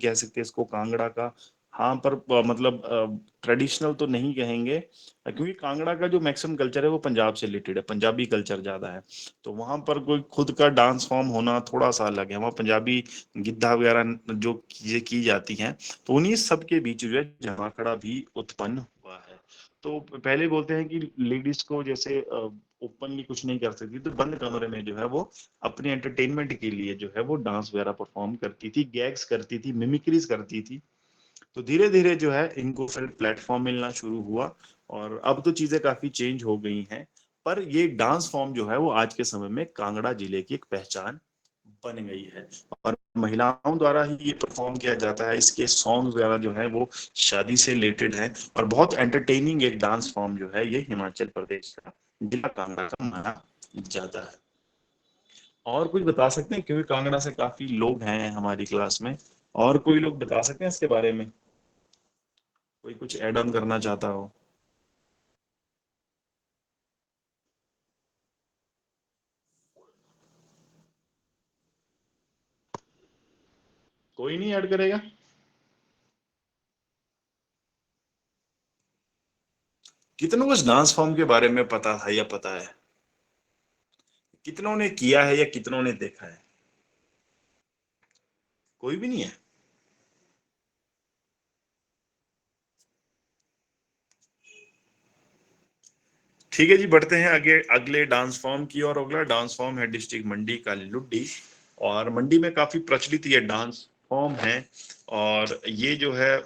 कह सकते इसको कांगड़ा का। हाँ, पर मतलब ट्रेडिशनल तो नहीं कहेंगे, क्योंकि कांगड़ा का जो मैक्सिमम कल्चर है वो पंजाब से रिलेटेड है, पंजाबी कल्चर ज्यादा है। तो वहां पर कोई खुद का डांस फॉर्म होना थोड़ा सा अलग है। वहाँ पंजाबी गिद्धा वगैरह जो चीजें की जाती हैं, तो उन्हीं सब के बीच जो है जमाखड़ा भी उत्पन्न हुआ है। तो पहले बोलते हैं कि लेडीज को जैसे ओपनली कुछ नहीं कर सकती, तो बंद कमरे में जो है वो अपने एंटरटेनमेंट के लिए जो है वो डांस वगैरह परफॉर्म करती थी, गैग्स करती थी, मिमिक्रीज करती थी। तो धीरे धीरे जो है इनको फिर प्लेटफॉर्म मिलना शुरू हुआ, और अब तो चीजें काफी चेंज हो गई हैं। पर ये डांस फॉर्म जो है वो आज के समय में कांगड़ा जिले की एक पहचान बन गई है, और महिलाओं द्वारा ही ये परफॉर्म किया जाता है। इसके सॉन्ग वगैरह जो है वो शादी से रिलेटेड है, और बहुत एंटरटेनिंग एक डांस फॉर्म जो है ये हिमाचल प्रदेश का जिला कांगड़ा का माना जाता है। और कुछ बता सकते हैं, क्योंकि कांगड़ा से काफी लोग हैं हमारी क्लास में, और कोई लोग बता सकते हैं इसके बारे में, कोई कुछ ऐड ऑन करना चाहता हो? कोई नहीं ऐड करेगा? कितनों को इस डांस फॉर्म के बारे में पता है या पता है? कितनों ने किया है या कितनों ने देखा है? कोई भी नहीं है? ठीक है जी, बढ़ते हैं आगे अगले डांस फॉर्म की। और अगला डांस फॉर्म है डिस्ट्रिक्ट मंडी का लुड्डी। और मंडी में काफी प्रचलित ये डांस फॉर्म है, और ये जो है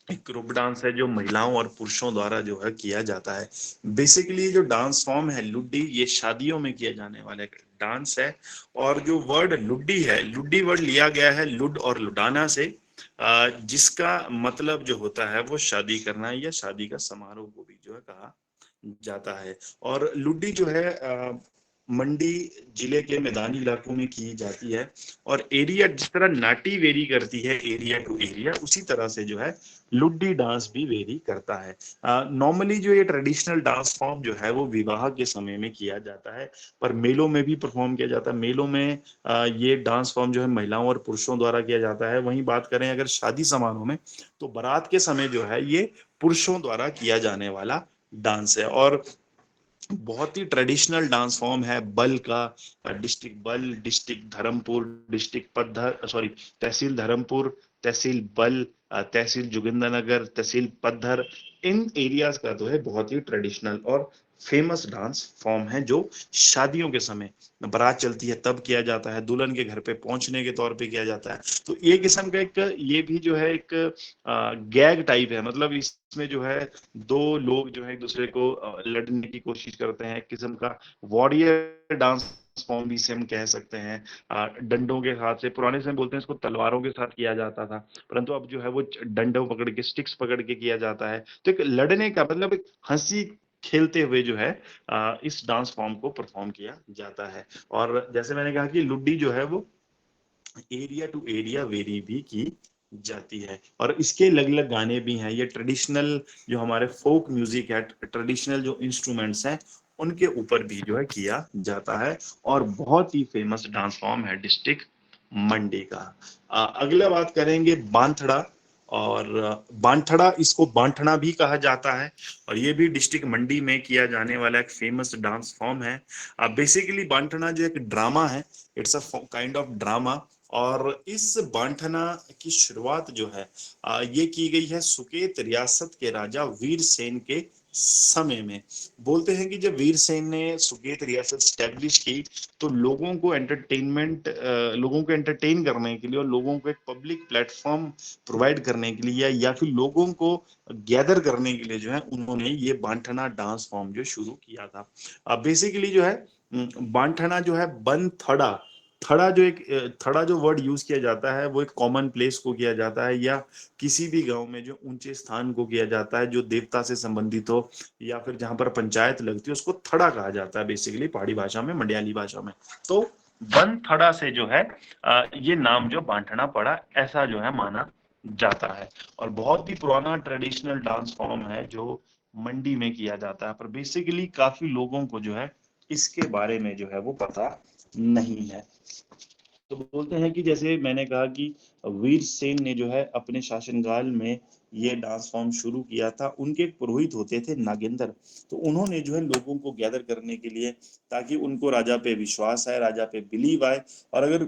एक ग्रुप डांस है जो महिलाओं और पुरुषों द्वारा जो है किया जाता है। बेसिकली जो डांस फॉर्म है लुड्डी, ये शादियों में किया जाने वाला एक डांस है। और जो वर्ड लुड्डी है, लुड्डी वर्ड लिया गया है लुड और लुडाना से, जिसका मतलब जो होता है वो शादी करना है, या शादी का समारोह को भी जो है कहा जाता है। और लुड्डी जो है मंडी जिले के मैदानी इलाकों में की जाती है। और एरिया जिस तरह नाटी वेरी करती है एरिया टू एरिया, उसी तरह से जो है लुड्डी डांस भी वेरी करता है। नॉर्मली जो ये ट्रेडिशनल डांस फॉर्म जो है वो विवाह के समय में किया जाता है, पर मेलों में भी परफॉर्म किया जाता है। मेलों में ये डांस फॉर्म जो है महिलाओं और पुरुषों द्वारा किया जाता है। वहीं बात करें अगर शादी समारोह में, तो बारात के समय जो है ये पुरुषों द्वारा किया जाने वाला डांस है। और बहुत ही ट्रेडिशनल डांस फॉर्म है बल का। डिस्ट्रिक्ट बल, डिस्ट्रिक्ट धर्मपुर, डिस्ट्रिक्ट पद्धर सॉरी तहसील धर्मपुर, तहसील बल, तहसील जोगिंद्रनगर, तहसील पद्धर, इन एरियाज का जो है बहुत ही ट्रेडिशनल और फेमस डांस फॉर्म है, जो शादियों के समय बारात चलती है तब किया जाता है, दुल्हन के घर पे पहुंचने के तौर पे किया जाता है। तो ये किस्म का एक, ये भी जो है एक गैग टाइप है, मतलब इसमें जो है दो लोग जो है एक दूसरे को लड़ने की कोशिश करते हैं, एक किस्म का वॉरियर डांस फॉर्म भी से हम कह सकते हैं। डंडों के हाथ से, पुराने समय बोलते हैं इसको तलवारों के साथ किया जाता था, परंतु अब जो है वो डंडों पकड़ के, स्टिक्स पकड़ के किया जाता है। तो एक लड़ने का मतलब एक हंसी खेलते हुए जो है इस डांस फॉर्म को परफॉर्म किया जाता है। और जैसे मैंने कहा कि लुड्डी जो है वो एरिया टू एरिया वेरी भी की जाती है, और इसके अलग अलग गाने भी हैं। ये ट्रेडिशनल जो हमारे फोक म्यूजिक है, ट्रेडिशनल जो इंस्ट्रूमेंट्स हैं, उनके ऊपर भी जो है किया जाता है। और बहुत ही फेमस डांस फॉर्म है डिस्ट्रिक्ट मंडी का। अगला बात करेंगे बांथड़ा। और बांथड़ा, इसको बांटना भी कहा जाता है, और ये भी डिस्ट्रिक्ट मंडी में किया जाने वाला एक फेमस डांस फॉर्म है। बेसिकली बांटना जो एक ड्रामा है, it's a kind of drama. और इस बांटना की शुरुआत जो है ये की गई है सुकेत रियासत के राजा वीर सेन के समय में। बोलते हैं कि जब वीर सेन ने सुकेत रियासत स्टैब्लिश की, तो लोगों को एंटरटेन करने के लिए और लोगों को एक पब्लिक प्लेटफॉर्म प्रोवाइड करने के लिए, या फिर लोगों को गैदर करने के लिए जो है उन्होंने ये बांटना डांस फॉर्म जो शुरू किया था। बेसिकली जो है बांटना जो है बन थड़ा, थड़ा जो वर्ड यूज किया जाता है वो एक कॉमन प्लेस को किया जाता है, या किसी भी गांव में जो ऊंचे स्थान को किया जाता है जो देवता से संबंधित हो, या फिर जहां पर पंचायत लगती है उसको थड़ा कहा जाता है, बेसिकली पहाड़ी भाषा में, मंडियाली भाषा में। तो बन थड़ा से जो है ये नाम जो बांटना पड़ा, ऐसा जो है माना जाता है। और बहुत ही पुराना ट्रेडिशनल डांस फॉर्म है जो मंडी में किया जाता है, पर बेसिकली काफी लोगों को जो है इसके बारे में जो है वो पता नहीं है। तो बोलते हैं कि जैसे मैंने कहा कि वीर सेन ने जो है अपने शासनकाल में ये डांस फॉर्म शुरू किया था। उनके एक पुरोहित होते थे नागेंद्र, तो उन्होंने जो है लोगों को गैदर करने के लिए, ताकि उनको राजा पे विश्वास आए, राजा पे बिलीव आए, और अगर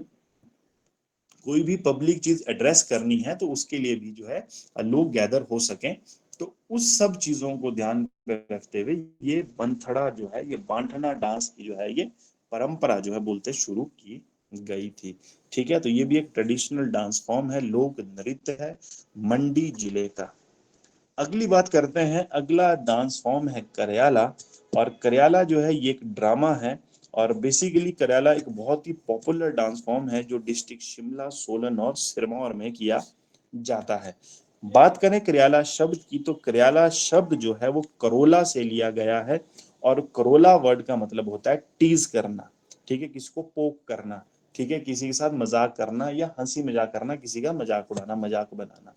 कोई भी पब्लिक चीज एड्रेस करनी है तो उसके लिए भी जो है लोग गैदर हो सकें। तो उस सब चीजों को ध्यान में रखते हुए ये बनथड़ा जो है, ये बांठना डांस की जो है ये परंपरा जो है बोलते शुरू की गई थी। ठीक है, तो ये भी एक ट्रेडिशनल डांस फॉर्म है, लोक नृत्य है मंडी जिले का। अगली बात करते हैं, अगला डांस फॉर्म है करयाला। और करयाला जो है ये एक ड्रामा है, और बेसिकली करयाला एक बहुत ही पॉपुलर डांस फॉर्म है जो डिस्ट्रिक्ट शिमला, सोलन और सिरमौर में किया जाता है। बात करें करयाला शब्द की, तो करयाला शब्द जो है वो करोला से लिया गया है, और करोला वर्ड का मतलब होता है टीज करना। ठीक है, किसी को पोक करना, ठीक है, किसी के साथ मजाक करना या हंसी मजाक करना, किसी का मजाक उड़ाना, मजाक बनाना।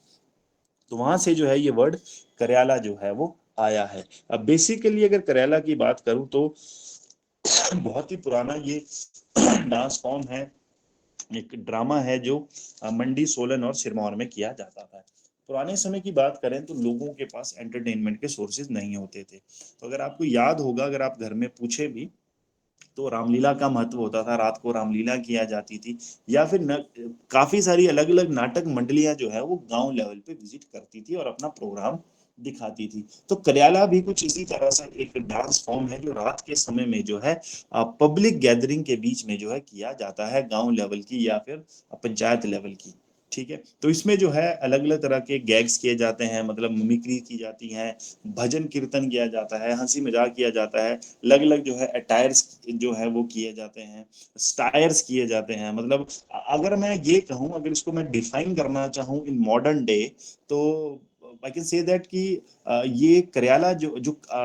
तो वहां से जो है ये वर्ड करयाला जो है वो आया है। अब बेसिकली अगर करयाला की बात करूं तो बहुत ही पुराना ये डांस फॉर्म है, एक ड्रामा है जो मंडी, सोलन और सिरमौर में किया जाता था। पुराने समय की बात करें तो लोगों के पास एंटरटेनमेंट के सोर्सेज नहीं होते थे। तो अगर आपको याद होगा, अगर आप घर में पूछे भी, तो रामलीला का महत्व होता था, रात को रामलीला किया जाती थी, या फिर काफी सारी अलग अलग नाटक मंडलियां जो है वो गांव लेवल पे विजिट करती थी और अपना प्रोग्राम दिखाती थी। तो करियाला भी कुछ इसी तरह से एक डांस फॉर्म है जो रात के समय में जो है पब्लिक गैदरिंग के बीच में जो है किया जाता है, गांव लेवल की या फिर पंचायत लेवल की। ठीक है, तो इसमें जो है अलग अलग तरह के गैग्स किए जाते हैं, मतलब मिमिक्री की जाती है, भजन कीर्तन किया जाता है, हंसी मजाक किया जाता है, अलग अलग जो है अटायर्स जो है वो किए जाते हैं, स्टायर्स किए जाते हैं। मतलब अगर मैं ये कहूँ, अगर इसको मैं डिफाइन करना चाहूँ इन मॉडर्न डे, तो आई कैन से दैट कि ये करियाला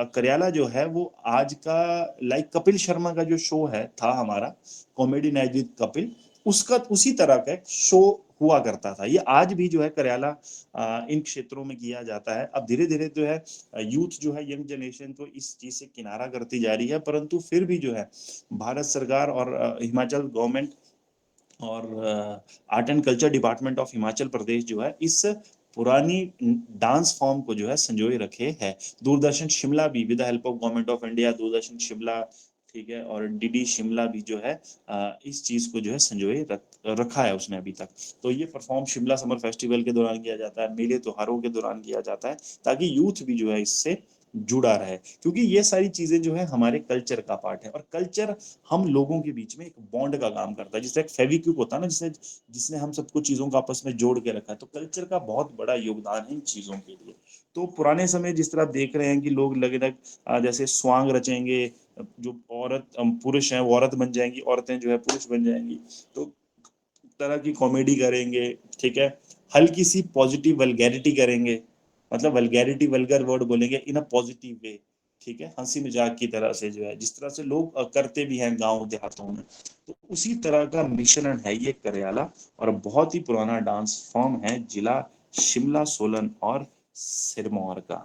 करियाला जो है वो आज का, लाइक कपिल शर्मा का जो शो है था हमारा, कॉमेडी नाइट विद कपिल, उसका उसी तरह का एक शो हुआ करता था। ये आज भी जो है करियाला इन क्षेत्रों में किया जाता है। अब धीरे धीरे जो है यूथ जो है, यंग जनरेशन तो इस चीज से किनारा करती जा रही है, परंतु फिर भी जो है भारत सरकार और हिमाचल गवर्नमेंट और art and culture department of Himachal Pradesh जो है इस पुरानी डांस फॉर्म को जो है संजोए रखे है। दूरदर्शन शिमला भी, with the help of government of India, Doordarshan Shimla, ठीक है, और डीडी शिमला भी जो है इस चीज को जो है संजोए रखा है उसने अभी तक। तो ये परफॉर्म शिमला समर फेस्टिवल के दौरान किया जाता है, मेले त्योहारों के दौरान किया जाता है, ताकि यूथ भी जो है इससे जुड़ा रहे, क्योंकि ये सारी चीजें जो है हमारे कल्चर का पार्ट है। और कल्चर हम लोगों के बीच में एक बॉन्ड का काम करता है, जिससे एक फेविक्विक होता है ना, जिसने जिसने हम सबको चीजों को आपस में जोड़ के रखा है। तो कल्चर का बहुत बड़ा योगदान है इन चीजों के लिए। तो पुराने समय जिस तरह आप देख रहे हैं कि लोग लगे लग जैसे स्वांग रचेंगे, जो औरत पुरुष हैं वो औरत बन जाएंगी, औरतें जो है पुरुष बन जाएंगी, तो तरह की कॉमेडी करेंगे। ठीक है, हल्की सी पॉजिटिव वल्गैरिटी करेंगे, मतलब वल्गैरिटी, वल्गर वर्ड बोलेंगे इन अ पॉजिटिव वे। ठीक है, हंसी मजाक की तरह से जो है, जिस तरह से लोग करते भी हैं गांव देहातों में, तो उसी तरह का मिश्रण है ये करियाला। और बहुत ही पुराना डांस फॉर्म है जिला शिमला, सोलन और सिरमौर का।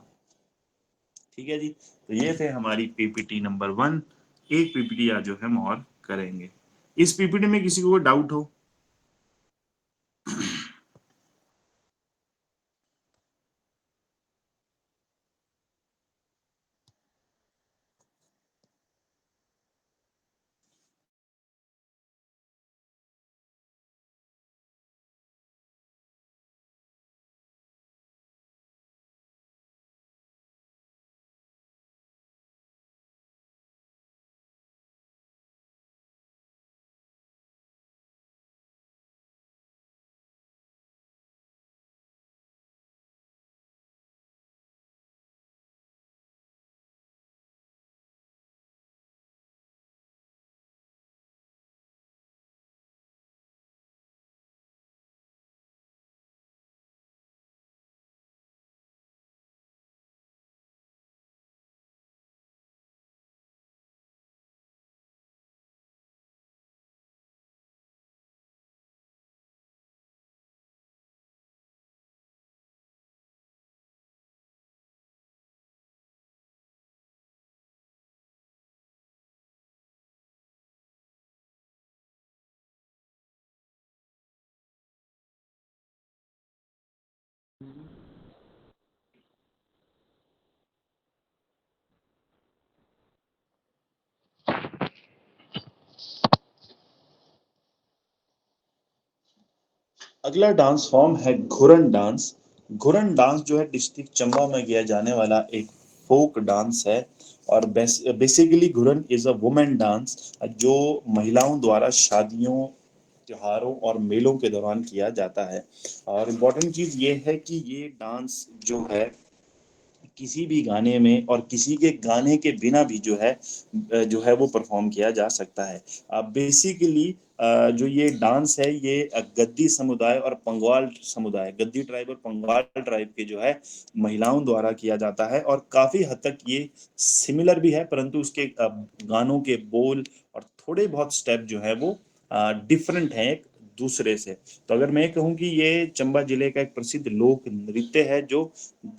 ठीक है जी, तो ये थे हमारी पीपीटी नंबर 1। एक पीपीटी आज जो है हम और करेंगे। इस पीपीटी में किसी को डाउट हो? अगला डांस फॉर्म है घुरन डांस। घुरन डांस जो है डिस्ट्रिक्ट चंबा में किया जाने वाला एक फोक डांस है। और basically Ghuran is a women dance जो महिलाओं द्वारा शादियों, त्योहारों और मेलों के दौरान किया जाता है। और इम्पोर्टेंट चीज ये है कि ये डांस जो है किसी भी गाने में और किसी के गाने के बिना भी जो है वो परफॉर्म किया जा सकता है। बेसिकली जो ये डांस है ये गद्दी समुदाय और पंगवाल समुदाय, गद्दी ट्राइब और पंगवाल ट्राइब के जो है महिलाओं द्वारा किया जाता है। और काफी हद तक ये सिमिलर भी है, परंतु उसके गानों के बोल और थोड़े बहुत स्टेप जो है वो डिफरेंट हैं एक दूसरे से। तो अगर मैं कहूँ कि ये चंबा जिले का एक प्रसिद्ध लोक नृत्य है जो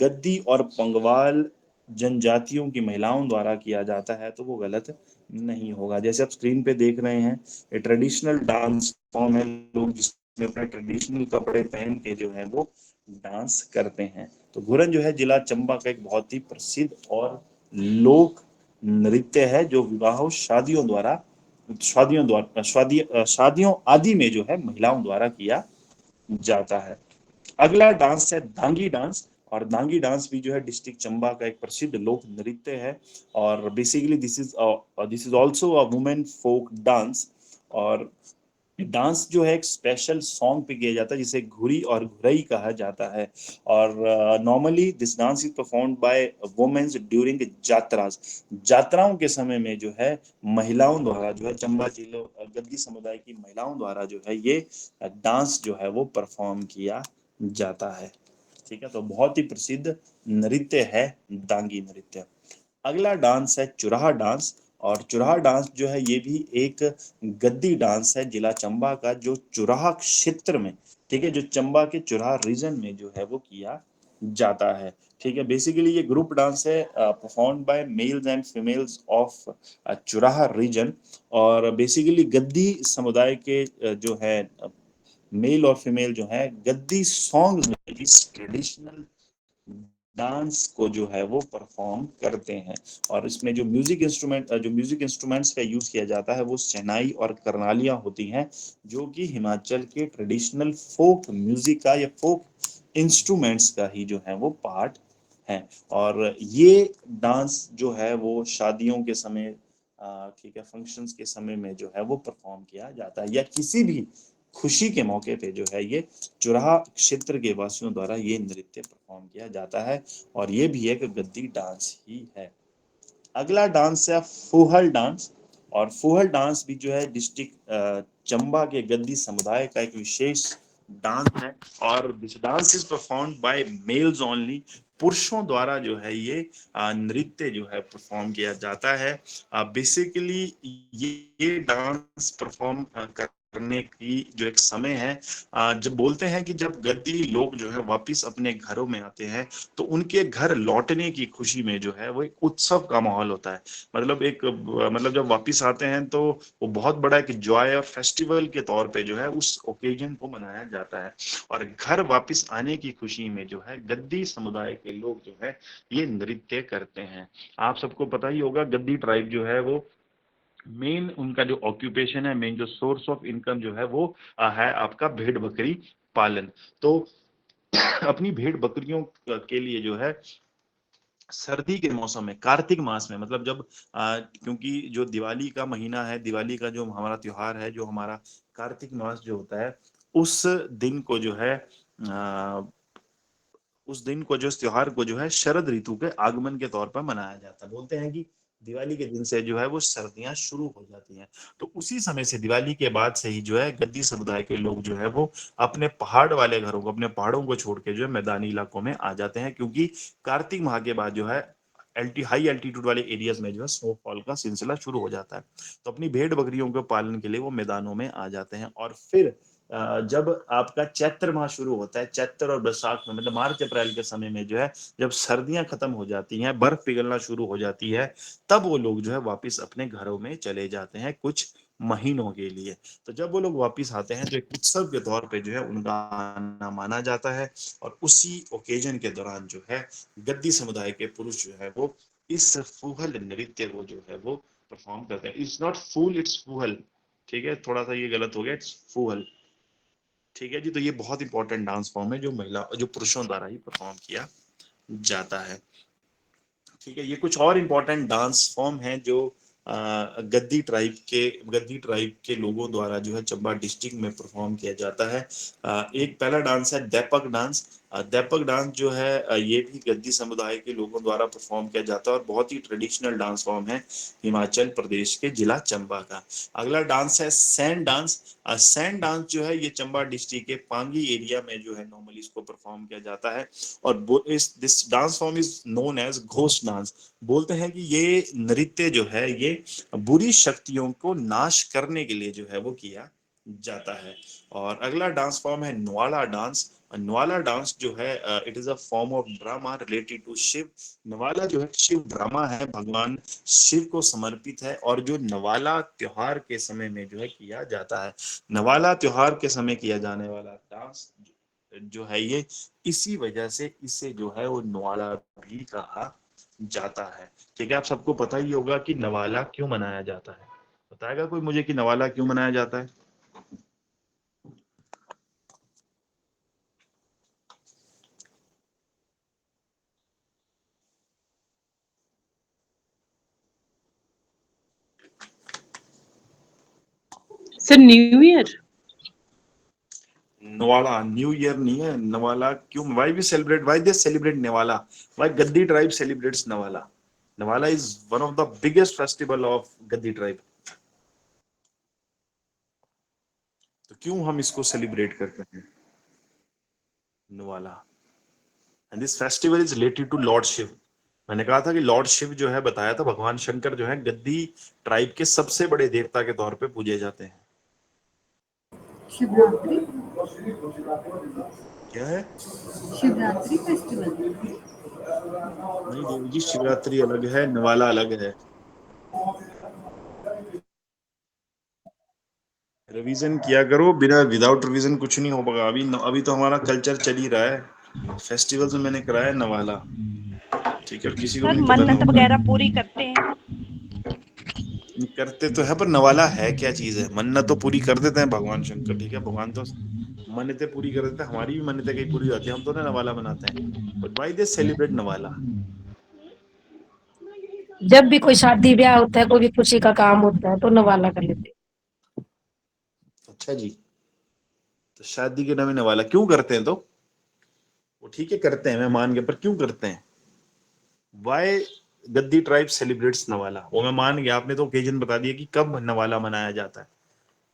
गद्दी और पंगवाल जनजातियों की महिलाओं द्वारा किया जाता है, तो वो गलत नहीं होगा। जैसे आप स्क्रीन पे देख रहे हैं, ये ट्रेडिशनल डांस फॉर्म है, लोग जिसमें अपने ट्रेडिशनल कपड़े पहन के जो है वो डांस करते हैं। तो घुरन जो है जिला चंबा का एक बहुत ही प्रसिद्ध और लोक नृत्य है जो विवाहों, शादियों आदि में जो है महिलाओं द्वारा किया जाता है। अगला डांस है दांगी डांस। और दांगी डांस भी जो है डिस्ट्रिक्ट चंबा का एक प्रसिद्ध लोक नृत्य है। और basically this is also a women folk dance. और डांस जो है एक स्पेशल सॉन्ग पे किया जाता है जिसे घुरी और घुरई कहा जाता है। और normally this dance is performed by womens during jatras. जात्राओं के समय में जो है महिलाओं द्वारा जो है चंबा जिले गद्दी समुदाय की महिलाओं द्वारा जो है ये डांस जो है वो परफॉर्म किया जाता है। ठीक है, तो बहुत ही प्रसिद्ध नृत्य है दांगी नृत्य। अगला डांस है चुराहा डांस। और चुराहा डांस जो है ये भी एक गद्दी डांस है जिला चंबा का, जो चुराहा क्षेत्र में, ठीक है, जो चंबा के चुराहा रीजन में जो है वो किया जाता है। ठीक है, बेसिकली ये ग्रुप डांस है performed by males and females of Churaha region. और बेसिकली गद्दी समुदाय के जो है मेल और फीमेल जो है गद्दी सॉन्ग में इस ट्रेडिशनल डांस को जो है वो परफॉर्म करते हैं। और इसमें जो म्यूजिक इंस्ट्रूमेंट्स का यूज किया जाता है वो शहनाई और करनालियां होती हैं, जो कि हिमाचल के ट्रेडिशनल फोक म्यूजिक का या फोक इंस्ट्रूमेंट्स का ही जो है वो पार्ट है। और ये डांस जो है वो शादियों के समय, ठीक है, फंक्शंस के समय में जो है वो परफॉर्म किया जाता है, या किसी भी खुशी के मौके पे जो है ये चुराहा क्षेत्र के वासियों द्वारा ये नृत्य परफॉर्म किया जाता है। और ये भी एक गद्दी डांस ही है। अगला डांस है फूहल डांस। और फूहल डांस भी जो है डिस्ट्रिक्ट चंबा के गद्दी समुदाय का एक विशेष डांस है। और this dance is performed by males only. पुरुषों द्वारा जो है ये नृत्य जो है परफॉर्म किया जाता है। बेसिकली ये डांस परफॉर्म करने की जो एक समय है, जब बोलते हैं कि जब गद्दी लोग जो है वापिस अपने घरों में आते हैं, तो उनके घर लौटने की खुशी में जो है वो एक उत्सव का माहौल होता है। मतलब जब वापिस आते हैं तो वो बहुत बड़ा एक जॉय और फेस्टिवल के तौर पे जो है उस ओकेजन को मनाया जाता है। और घर वापिस आने की खुशी में जो है गद्दी समुदाय के लोग जो है ये नृत्य करते हैं। आप सबको पता ही होगा गद्दी ट्राइब जो है वो मेन उनका जो ऑक्यूपेशन है, मेन जो सोर्स ऑफ इनकम जो है वो है आपका भेड़ बकरी पालन। तो अपनी भेड़ बकरियों के लिए जो है सर्दी के मौसम में, कार्तिक मास में, मतलब जब क्योंकि जो दिवाली का महीना है, दिवाली का जो हमारा त्योहार है, जो हमारा कार्तिक मास जो होता है, उस दिन को जो है आ, उस दिन को जो इस त्योहार को जो है शरद ऋतु के आगमन के तौर पर मनाया जाता है। बोलते हैं कि दिवाली के दिन से जो है वो सर्दियां शुरू हो जाती हैं। तो उसी समय से, दिवाली के बाद से ही जो है गद्दी समुदाय के लोग जो है वो अपने पहाड़ वाले घरों को, अपने पहाड़ों को छोड़ के जो है मैदानी इलाकों में आ जाते हैं, क्योंकि कार्तिक माह के बाद जो है हाई एल्टीट्यूड वाले एरियाज में जो है स्नोफॉल का सिलसिला शुरू हो जाता है। तो अपनी भेड़ बकरियों के पालन के लिए वो मैदानों में आ जाते हैं। और फिर जब आपका चैत्र माह शुरू होता है, चैत्र और बैसाख में, मतलब मार्च अप्रैल के समय में जो है, जब सर्दियां खत्म हो जाती हैं, बर्फ पिघलना शुरू हो जाती है, तब वो लोग जो है वापस अपने घरों में चले जाते हैं कुछ महीनों के लिए। तो जब वो लोग वापिस आते हैं तो एक उत्सव के तौर पे जो है उनका आना माना जाता है, और उसी ओकेजन के दौरान जो है गद्दी समुदाय के पुरुष जो है वो इस फूहल नृत्य को जो है वो परफॉर्म करते हैं। इट्स नॉट फूल, इट्स फूहल। ठीक है, थोड़ा सा ये गलत हो गया, इट्स फूहल। ठीक है जी। तो ये बहुत इंपॉर्टेंट डांस फॉर्म है जो महिला जो पुरुषों द्वारा ही परफॉर्म किया जाता है। ठीक है, ये कुछ और इम्पोर्टेंट डांस फॉर्म हैं जो गद्दी ट्राइब के लोगों द्वारा जो है चंबा डिस्ट्रिक्ट में परफॉर्म किया जाता है। एक पहला डांस है दैपक डांस। दैपक डांस जो है ये भी गद्दी समुदाय के लोगों द्वारा परफॉर्म किया जाता है और बहुत ही ट्रेडिशनल डांस फॉर्म है हिमाचल प्रदेश के जिला चंबा का। अगला डांस है सैंड डांस। सैंड डांस जो है ये चंबा डिस्ट्रिक्ट के पांगी एरिया में जो है नॉर्मली इसको परफॉर्म किया जाता है, और this dance form is known as ghost dance. बोलते हैं कि ये नृत्य जो है ये बुरी शक्तियों को नाश करने के लिए जो है वो किया जाता है। और अगला डांस फॉर्म है नवाला डांस। नवाला डांस जो है it is a form of drama related to Shiv. Nawala जो है शिव ड्रामा है, भगवान शिव को समर्पित है, और जो नवाला त्योहार के समय में जो है किया जाता है। नवाला त्योहार के समय किया जाने वाला डांस जो है ये इसी वजह से इसे जो है वो नवाला भी कहा जाता है। ठीक है, आप सबको पता ही होगा कि नवाला क्यों मनाया जाता है। बताएगा कोई मुझे कि नवाला क्यों मनाया जाता है? Sir new year. Nawala new year नहीं है, नवाला क्यों, why we celebrate, why they celebrate Nawala, why Gaddi tribe celebrates Nawala? Nawala is one of the biggest festival of Gaddi tribe. तो क्यों हम इसको सेलिब्रेट करते हैं Nawala? And this festival is related to Lord Shiv. मैंने कहा था कि लॉर्ड शिव जो है, बताया था भगवान शंकर जो है गद्दी ट्राइब के सबसे बड़े देवता के तौर पे पूजे जाते हैं। शिवरात्रि। क्या है? शिवरात्रि फेस्टिवल। नहीं देवी जी, शिवरात्रि अलग है, नवाला अलग है। रिवीजन किया करो, बिना विदाउट रिवीजन कुछ नहीं हो पाएगा। अभी तो हमारा कल्चर चल ही रहा है। फेस्टिवल्स में मैंने कराया नवाला। ठीक है, और किसी को भी सर नहीं पता मन्नत नवाला वगैरह पूरी करते हैं। करते तो है, पर नवाला है क्या चीज है? मन्नत तो पूरी कर देते हैं भगवान शंकर। ठीक है, भगवान तो मन्नतें पूरी कर देते हैं, हमारी भी मन्नतें कहीं पूरी होती है, हम तो ना नवाला बनाते हैं। But why they celebrate Nawala? जब भी कोई शादी ब्याह होता है, कोई भी खुशी का काम होता है तो नवाला कर लेते हैं। अच्छा जी। तो शादी के नाम में नवाला क्यों करते हैं? तो वो ठीक है करते हैं, मैं मान गया, पर क्यों करते हैं? वाई गद्दी ट्राइब सेलिब्रेट्स नवाला? वो मैं मान गया, आपने तो ओकेजन बता दिया कि कब नवाला मनाया जाता है,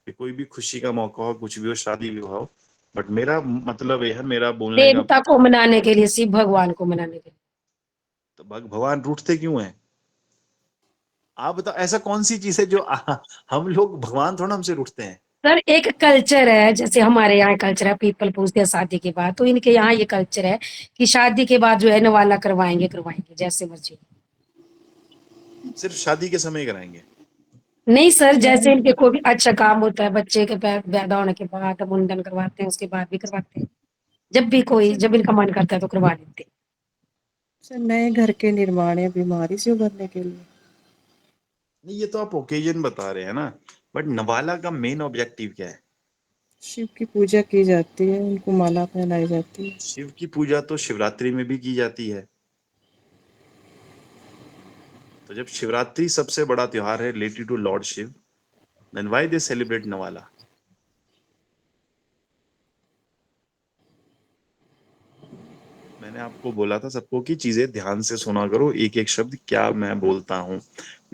कि कोई भी खुशी का मौका हो, कुछ भी हो, शादी विवाह हो। बट मेरा मतलब ये है, मेरा बोलने का, देवता को मनाने के लिए, शिव भगवान को मनाने के लिए। तो भगवान रूठते क्यों हैं? आप बताओ, ऐसा कौन सी चीज है जो हम लोग, भगवान थोड़ा हमसे रूठते हैं। सर एक कल्चर है, जैसे हमारे यहाँ कल्चर है, पीपल पूछते हैं शादी के बाद, तो इनके यहाँ ये कल्चर है कि शादी के बाद जो है नवाला करवाएंगे करवाएंगे जैसे मर्जी। सिर्फ शादी के समय कराएंगे? नहीं सर, जैसे इनके कोई भी अच्छा काम होता है, बच्चे के पैदा होने के बाद मुंडन करवाते हैं, उसके बाद भी करवाते हैं। जब भी कोई, जब इनका मन करता है तो करवा लेते हैं। सर नए घर के निर्माण या बीमारी से उभरने के लिए। नहीं, ये तो आप ओकेजन बता रहे हैं ना, बट नवाला का मेन ऑब्जेक्टिव क्या है? शिव की पूजा की जाती है, उनको माला पहनाई जाती है। शिव की पूजा तो शिवरात्रि में भी की जाती है। तो जब शिवरात्रि सबसे बड़ा त्योहार है related to Lord Shiv, then why they celebrate Nawala? मैंने आपको बोला था सबको कि चीजें ध्यान से सुना करो, एक एक शब्द क्या मैं बोलता हूं।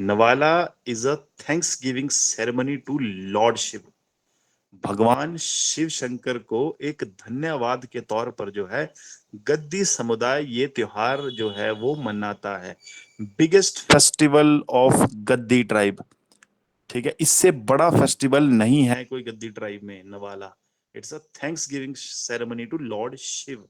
Nawala is a thanks giving ceremony to Lord Shiv. भगवान शिव शंकर को एक धन्यवाद के तौर पर जो है गद्दी समुदाय ये त्योहार जो है वो मनाता है। Biggest festival of Gaddi tribe. ठीक है, इससे बड़ा फेस्टिवल नहीं है कोई गद्दी ट्राइब में Nawala. It's a thanks giving ceremony to Lord Shiv.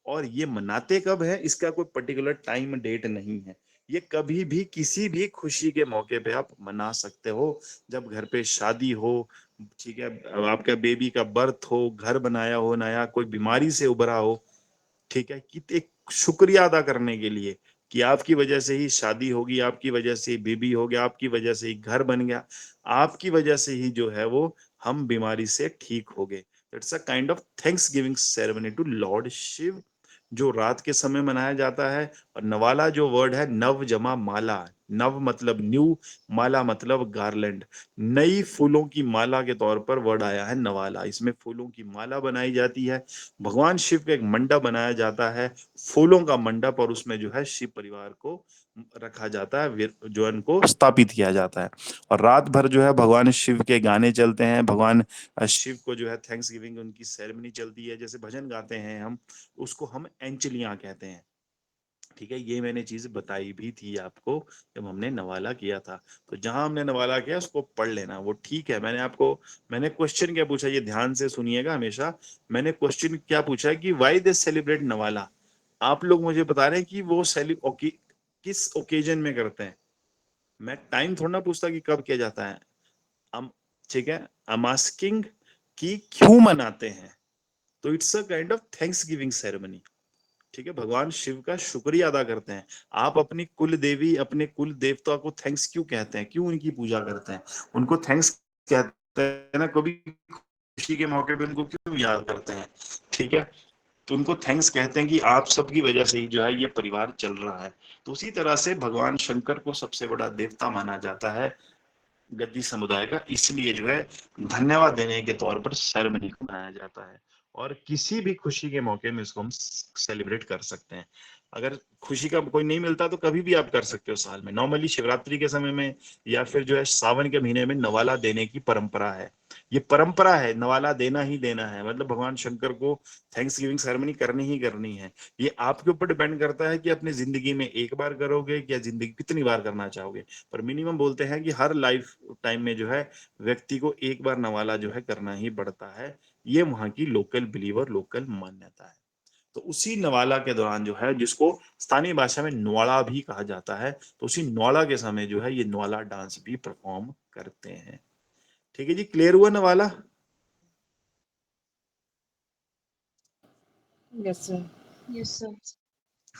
और ये मनाते कब है, इसका कोई पर्टिकुलर टाइम डेट नहीं है, ये कभी भी किसी भी खुशी के मौके पे आप मना सकते हो। जब घर पे शादी हो, ठीक है, आपका बेबी का बर्थ हो, घर बनाया हो नया, कोई बीमारी से उबरा हो, ठीक है, कि एक शुक्रिया अदा करने के लिए कि आपकी वजह से ही शादी होगी, आपकी वजह से ही बेबी हो गया, आपकी वजह से ही घर बन गया, आपकी वजह से ही जो है वो हम बीमारी से ठीक हो गए। It's a kind of thanks giving ceremony to Lord Shiva, जो रात के समय मनाया जाता है। और नवाला जो वर्ड है, नव जमा माला, नव मतलब न्यू, माला मतलब गार्लैंड, नई फूलों की माला के तौर पर वर्ड आया है नवाला। इसमें फूलों की माला बनाई जाती है, भगवान शिव का एक मंडप बनाया जाता है, फूलों का मंडप, और उसमें जो है शिव परिवार को रखा जाता है, जो इनको स्थापित किया जाता है। और रात भर जो है भगवान शिव के गाने चलते हैं, भगवान शिव को जो है थैंक्स गिविंग उनकी सेरेमनी चलती है, जैसे भजन गाते हैं हम, उसको हम एंचलियां कहते हैं। ठीक है, ये मैंने चीज बताई भी थी आपको जब हमने नवाला किया था। तो जहां हमने नवाला किया उसको पढ़ लेना, वो ठीक है। मैंने क्वेश्चन क्या पूछा, ये ध्यान से सुनिएगा हमेशा। मैंने क्वेश्चन क्या पूछा है कि वाई दे सेलिब्रेट नवाला। आप लोग मुझे बता रहे हैं कि वो किस ओकेजन में करते हैं। मैं टाइम थोड़ा ना पूछता कि कब किया जाता है। हम, ठीक है, आई एम आस्किंग कि क्यों मनाते हैं। तो it's a kind of thanks giving ceremony. ठीक है, भगवान शिव का शुक्रिया अदा करते हैं। आप अपनी कुल देवी, अपने कुल देवता को थैंक्स क्यों कहते हैं, क्यों उनकी पूजा करते हैं, उनको थैंक्स कहते हैं ना, कभी खुशी के मौके पे उनको क्यों याद करते हैं। ठीक है, तो उनको थैंक्स कहते हैं कि आप सबकी वजह से ही जो है ये परिवार चल रहा है। तो उसी तरह से भगवान शंकर को सबसे बड़ा देवता माना जाता है गद्दी समुदाय का, इसलिए जो है धन्यवाद देने के तौर पर सेरेमनी को मनाया जाता है। और किसी भी खुशी के मौके में इसको हम सेलिब्रेट कर सकते हैं। अगर खुशी का कोई नहीं मिलता तो कभी भी आप कर सकते हो साल में, नॉर्मली शिवरात्रि के समय में, या फिर जो है सावन के महीने में नवाला देने की परंपरा है। ये परंपरा है, नवाला देना ही देना है, मतलब भगवान शंकर को थैंक्स गिविंग सेरेमनी करनी ही करनी है। ये आपके ऊपर डिपेंड करता है कि अपनी जिंदगी में एक बार करोगे या जिंदगी कितनी बार करना चाहोगे। पर मिनिमम बोलते हैं कि हर लाइफ टाइम में जो है व्यक्ति को एक बार नवाला जो है करना ही पड़ता है। ये वहां की लोकल बिलीवर, लोकल मान्यता है। तो उसी नवाला के दौरान जो है, जिसको स्थानीय भाषा में न्वाला भी कहा जाता है, तो उसी न्वाला के समय जो है ये न्वाला डांस भी परफॉर्म करते हैं। ठीक है जी, क्लियर हुआ Nawala? Yes sir. Yes, sir.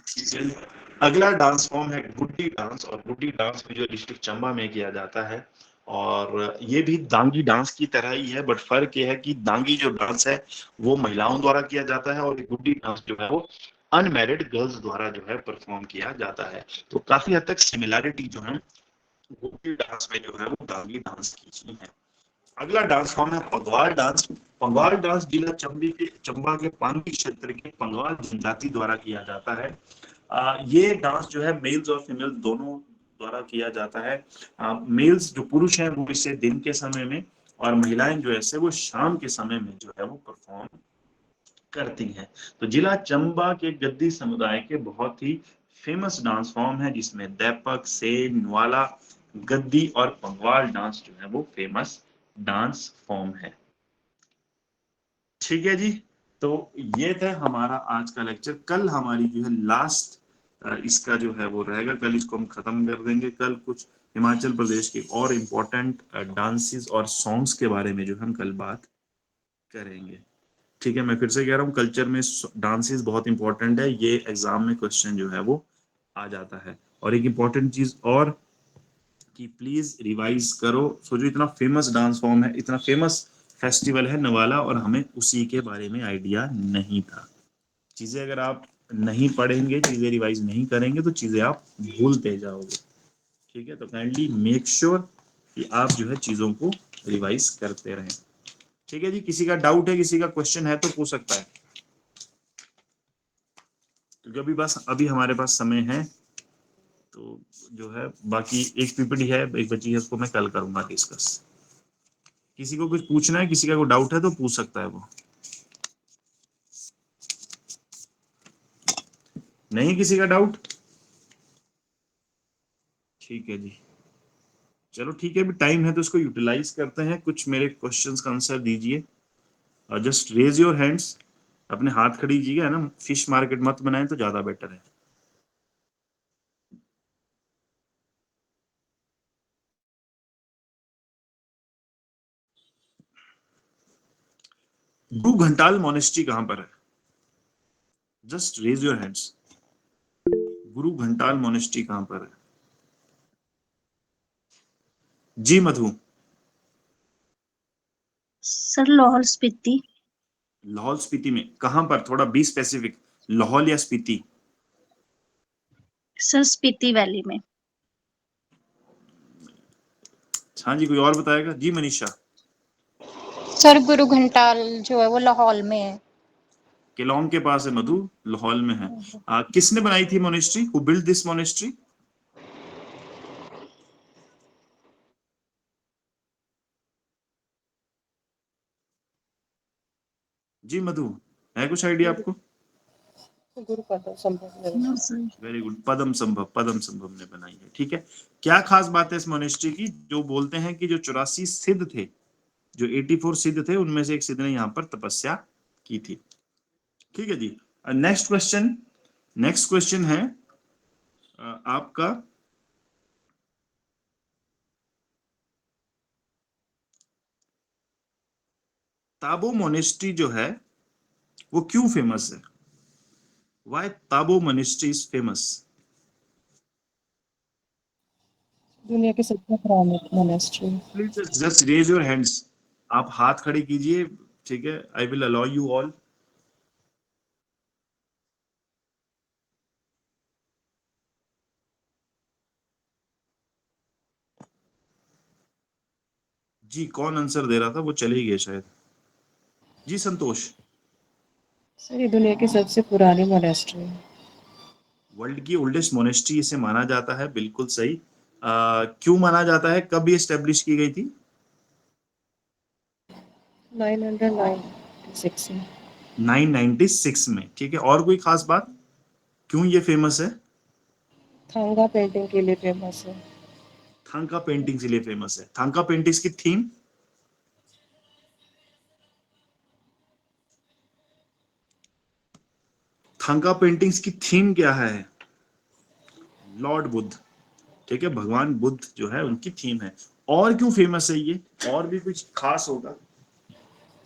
ठीक है। अगला डांस फॉर्म है गुड्डी डांस, और गुड्डी डांस भी जो डिस्ट्रिक्ट चंबा में किया जाता है। और ये भी दांगी डांस की तरह ही है, बट फर्क ये है कि दांगी जो डांस है वो महिलाओं द्वारा किया जाता है, और गुड्डी डांस जो है वो अनमैरिड गर्ल्स द्वारा जो है परफॉर्म किया जाता है। तो काफी हद तक सिमिलैरिटी जो है गुड्डी डांस में जो है वो दांगी डांस की है। अगला डांस फॉर्म है पंगवाल डांस। पंगवाल डांस जिला चंबा के पांगी क्षेत्र के पंगवाल जनजाति द्वारा किया जाता है। ये डांस जो है मेल्स और फीमेल दोनों द्वारा किया जाता है। मेल्स जो पुरुष हैं वो इसे दिन के समय में, और महिलाएं जो है वो शाम के समय में जो है वो परफॉर्म करती हैं। तो जिला चंबा के गद्दी समुदाय के बहुत ही फेमस डांस फॉर्म है, जिसमें दैपक, सेन, न्वाला, गद्दी और पंगवाल डांस जो है वो फेमस डांस फॉर्म है। ठीक है जी, तो ये था हमारा आज का लेक्चर। कल हमारी जो है लास्ट इसका जो है वो रहेगा, कल इसको हम खत्म कर देंगे। कल कुछ हिमाचल प्रदेश के और इम्पोर्टेंट डांसेस और सॉन्ग्स के बारे में जो हम कल बात करेंगे। ठीक है, मैं फिर से कह रहा हूँ, कल्चर में डांसेस बहुत इंपॉर्टेंट है, ये एग्जाम में क्वेश्चन जो है वो आ जाता है। और एक इम्पॉर्टेंट चीज और कि प्लीज रिवाइज करो। सो जो इतना फेमस डांस फॉर्म है, इतना फेमस फेस्टिवल है नवाला, और हमें उसी के बारे में आइडिया नहीं था। चीजें अगर आप नहीं पढ़ेंगे, चीजें रिवाइज नहीं करेंगे, तो चीजें आप भूलते जाओगे। ठीक है, तो काइंडली मेक श्योर कि आप जो है चीजों को रिवाइज करते रहें। ठीक है जी, किसी का डाउट है, किसी का क्वेश्चन है तो पूछ सकता है, क्योंकि अभी हमारे पास समय है। तो जो है बाकी एक पीपीटी है, एक बची है, उसको मैं कल करूंगा डिस्कस। किसी को कुछ पूछना है, किसी का कोई डाउट है तो पूछ सकता है वो। नहीं किसी का डाउट? ठीक है जी, चलो ठीक है, अभी टाइम है तो इसको यूटिलाइज करते हैं। कुछ मेरे क्वेश्चंस का आंसर दीजिए, और जस्ट रेज योर हैंड्स, अपने हाथ खड़े कीजिएगा ना, फिश मार्केट मत बनाएं तो ज्यादा बेटर है। गुरु घंटाल मोनेस्ट्री कहां पर है? Just raise your hands. Guru Ghantal monastery कहां पर है? जी मधु। सर लाहौल स्पीति। लाहौल स्पीति में कहां पर? थोड़ा बी स्पेसिफिक। लाहौल या स्पीति? सर स्पीति वैली में। हाँ जी, कोई और बताएगा? जी मनीषा। सर गुरु घंटाल जो है वो लाहौल में है। केलोंग के पास है मधु, लाहौल में है। किसने बनाई थी monastery? Who build this monastery? जी मधु, है कुछ आइडिया आपको? गुरु पद संभव है। No sir. Very good, Padam Sambhav ने बनाई है। ठीक है, क्या खास बात है इस मोनेस्ट्री की? जो बोलते हैं कि जो 84 सिद्ध थे, जो 84 सिद्ध थे, उनमें से एक सिद्ध ने यहाँ पर तपस्या की थी। ठीक है जी। नेक्स्ट क्वेश्चन है आपका, ताबो मोनेस्ट्री जो है वो क्यों फेमस है? Why Tabo monastery is famous? दुनिया के सबसे पुराने monastery. Please just raise your hands. आप हाथ खड़े कीजिए, ठीक है? I will allow you all. जी कौन आंसर दे रहा था? वो चले ही गए शायद। जी संतोष। सर ये दुनिया की सबसे पुरानी मोनेस्ट्री है। वर्ल्ड की ओल्डेस्ट मोनेस्ट्री इसे माना जाता है, बिल्कुल सही। क्यों माना जाता है? कब ये स्टेब्लिश की गई थी? 996 में। 996 में। ठीक है, और कोई खास बात क्यों ये फेमस है? थांगा पेंटिंग के लिए फेमस है। थांका पेंटिंग के लिए फेमस है। थांका पेंटिंग्स की थीम? थांका पेंटिंग्स की थीम क्या है? लॉर्ड बुद्ध। ठीक है, भगवान बुद्ध जो है उनकी थीम है। और क्यों फेमस है ये? और भी कुछ खास होगा?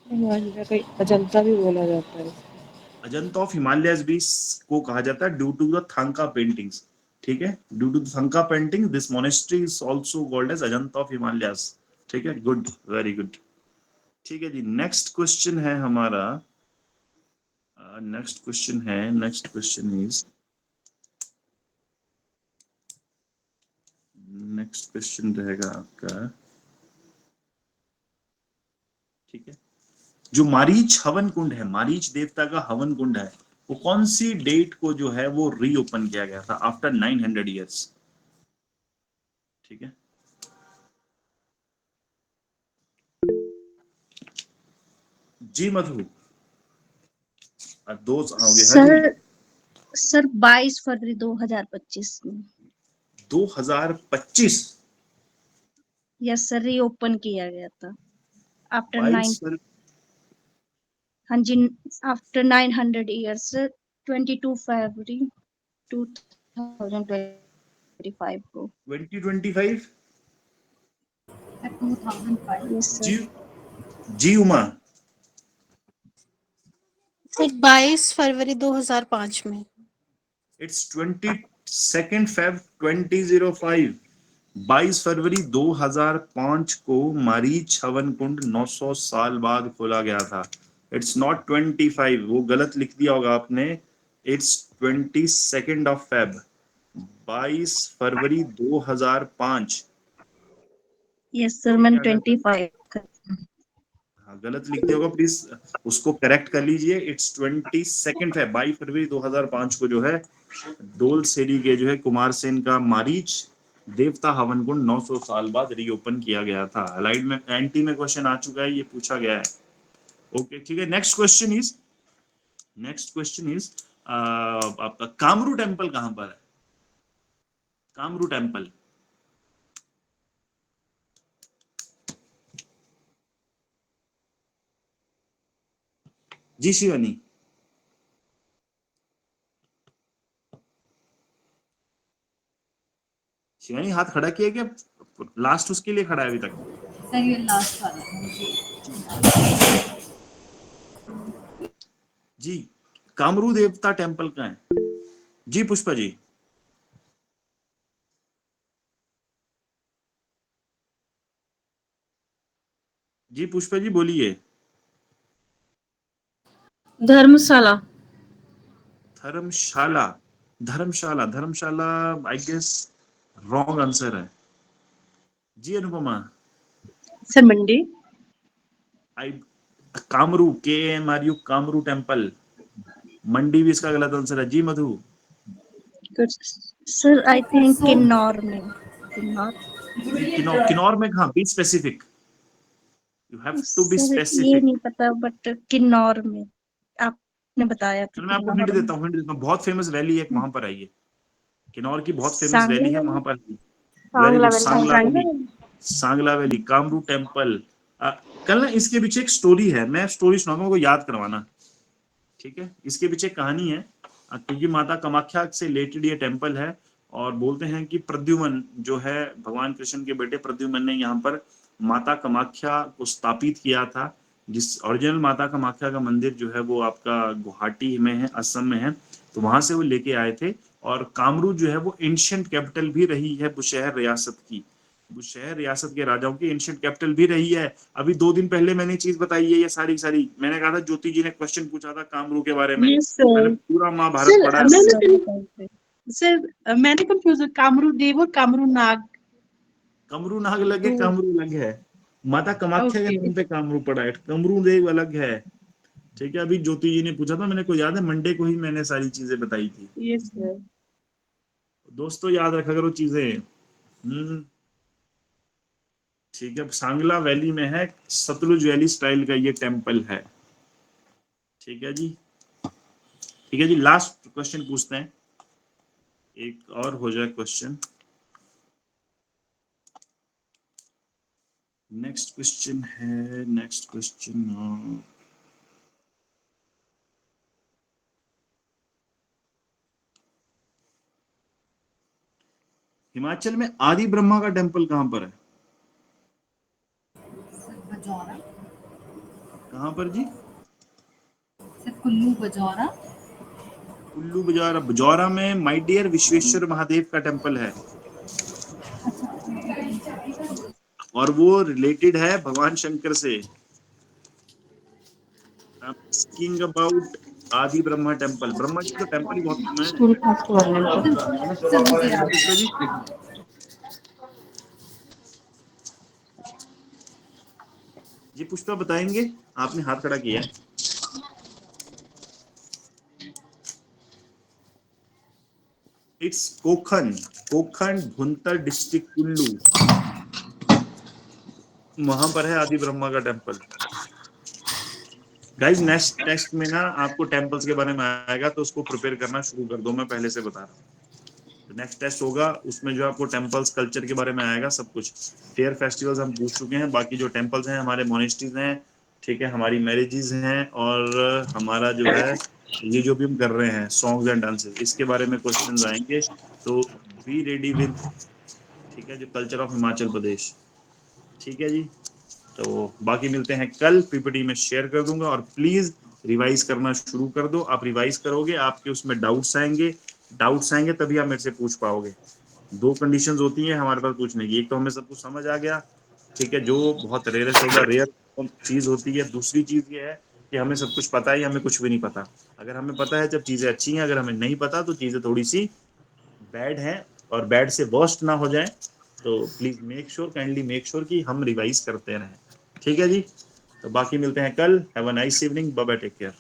कोई अजंता भी बोला जाता है। अजंता ऑफ हिमालयस भी को कहा जाता है due to the thangka paintings. ठीक है, due to the thangka painting this monastery is also called as Ajanta of Himalayas. ठीक है, गुड, वेरी गुड। ठीक है जी, नेक्स्ट क्वेश्चन है हमारा। Next question is, next question रहेगा आपका, ठीक है, जो मारीच हवन कुंड है, मारीच देवता का हवन कुंड है, वो कौन सी डेट को जो है वो रीओपन किया गया था आफ्टर 900 इयर्स? ठीक है, जी मधु। दो हो गए। हाँ जी, सर 22 फरवरी 2025 में। 2025? यस सर, रीओपन किया गया था आफ्टर 22 हाँ जी, आफ्टर 900 इयर्स। 22 फरवरी 2025 को। 2025? 2005। यस जी, सर। जी उमा। सर 22 फरवरी 2005 में। It's 22 Feb 2005। 22 फरवरी 2005 को मारीच हवन कुंड 900 साल बाद खोला गया था। इट्स नॉट 25, वो गलत लिख दिया होगा आपने। It's 22 of Feb, 22 February 2005। Yes sir, मैंने 25। हाँ, गलत लिख दिया होगा, प्लीज उसको करेक्ट कर लीजिए। इट्स 22 फेब, 22 फरवरी 2005 को जो है डोल सेरी के जो है कुमार सेन का मारीच देवता हवन कुंड 900 साल बाद रीओपन किया गया था। अलाइड में एनटी में क्वेश्चन आ चुका है, ये पूछा गया है। ओके ठीक है, नेक्स्ट क्वेश्चन इज आपका कामरू टेम्पल कहां पर है? कामरू टेम्पल। जी शिवानी। शिवानी हाथ खड़ा किया क्या? लास्ट उसके लिए खड़ा है अभी तक? सर ये लास्ट वाला है। जी, कामरू देवता टेम्पल का है जी। पुष्पा जी, जी पुष्पा जी बोलिए। Dharamshala. Dharamshala, Dharamshala, Dharamshala I guess wrong answer है जी। Anupama, sir Mandi. I Kamru, KAMRU, Kamru temple, Mandi भी इसका गलत आंसर है जी। Madhu, sir I think Kinnaur में। किन्नौर। किन्नौर, किन्नौर में कहाँ? Be specific, you have to be sir ये स्पेसिफिक। नहीं पता बट किन्नौर में आपने बताया था। चलो मैं आपको हिंट किन्नौर में। देता हूँ, हिंट देता हूँ। बहुत फेमस वैली है, वहां पर आइए। किन्नौर की बहुत फेमस सांगला वैली है, वैली। वहां पर आइए। Very Sangla good, valley. Sangla valley, Sangla valley, Kamru temple. कल ना इसके पीछे एक स्टोरी है, मैं स्टोरी सुनाऊंगा, को याद करवाना, ठीक है? इसके पीछे कहानी है, क्योंकि माता कामाख्या से रिलेटेड ये टेम्पल है। और बोलते हैं कि प्रद्युमन जो है, भगवान कृष्ण के बेटे प्रद्युमन ने यहाँ पर माता कामाख्या को स्थापित किया था। जिस ओरिजिनल माता कामाख्या का मंदिर जो है वो आपका गुवाहाटी में है, असम में है, तो वहां से वो लेके आए थे। और कामरू जो है वो एंशिएंट कैपिटल भी रही है बुशहर रियासत की, बुशहर रियासत के राजाओं की एंशिएंट कैपिटल भी रही है। अभी 2 दिन पहले मैंने चीज बताई है, ये सारी सारी मैंने कहा था, ज्योति जी ने क्वेश्चन पूछा था कामरू के बारे में, यस मैंने सर। पूरा महाभारत सर पढ़ा है। मैंने कंफ्यूज कामरू देव और कामरू नाग। कमरू नाग अलग है, तो कामरू अलग है। माता कामाख्या के ओके। नाम पे कामरू पड़ा है, कमरू देव अलग है, ठीक है? अभी ज्योति जी ने पूछा था, मैंने को याद है, मंडे को ही मैंने सारी चीजें बताई थी। Yes sir. दोस्तों याद रखा करो चीजें। ठीक है, सांगला वैली में है, सतलुज वैली स्टाइल का ये टेम्पल है, ठीक है जी। ठीक है जी, लास्ट क्वेश्चन पूछते हैं, एक और हो जाए क्वेश्चन। नेक्स्ट क्वेश्चन है, नेक्स्ट क्वेश्चन, हिमाचल में आदि ब्रह्मा का टेम्पल कहां पर है? बजौरा। कहां पर जी? सर कुल्लू बजौरा। कुल्लू बजारा, बजौरा में माय डियर विश्वेश्वर महादेव का टेम्पल है, और वो रिलेटेड है भगवान शंकर से। स्पीकिंग अबाउट आदि ब्रह्मा टेम्पल, ब्रह्मा जी का टेम्पल ही बहुत सुना है। स्कूल पास वाले सर मुझे याद पुष्पा जी, जी पुष्पा बताएंगे, आपने हाथ खड़ा किया। इट्स कोखन, कोखन भुंतर डिस्ट्रिक्ट कुल्लू, वहां पर है आदि ब्रह्मा का टेम्पल। गाइस नेक्स्ट टेस्ट में ना आपको टेम्पल्स के बारे में आएगा, तो उसको प्रिपेयर करना शुरू कर दो, मैं पहले से बता रहा हूँ। नेक्स्ट टेस्ट होगा, उसमें जो आपको टेम्पल्स कल्चर के बारे में आएगा सब कुछ। फेयर फेस्टिवल्स हम पूछ चुके हैं, बाकी जो टेम्पल्स हैं हमारे मोनेस्ट्रीज हैं, ठीक है, हमारी मैरिजेस हैं, और हमारा जो है ये जो भी हम कर रहे हैं सॉन्ग्स एंड डांसेस, इसके बारे में क्वेश्चंस आएंगे। तो बी रेडी विद, ठीक है, जो कल्चर ऑफ हिमाचल प्रदेश, ठीक है जी। तो बाकी मिलते हैं कल, पीपीटी में शेयर कर दूंगा, और प्लीज रिवाइज करना शुरू कर दो। आप रिवाइज करोगे, आपके उसमें डाउट्स आएंगे तभी आप मेरे से पूछ पाओगे। 2 कंडीशंस होती हैं हमारे पास पूछने की, एक तो हमें सब कुछ समझ आ गया, ठीक है, जो बहुत रेयरेस्ट होगा, रेयर चीज होती है। दूसरी चीज ये है कि हमें सब कुछ पता है या हमें कुछ भी नहीं पता। अगर हमें पता है जब चीजें अच्छी हैं, अगर हमें नहीं पता तो चीजें थोड़ी सी बैड हैं, और बैड से वर्स्ट ना हो जाए, तो please make sure, kindly make sure कि हम रिवाइज करते रहें, ठीक है जी। तो बाकी मिलते हैं कल। Have a nice evening, bye bye, take care.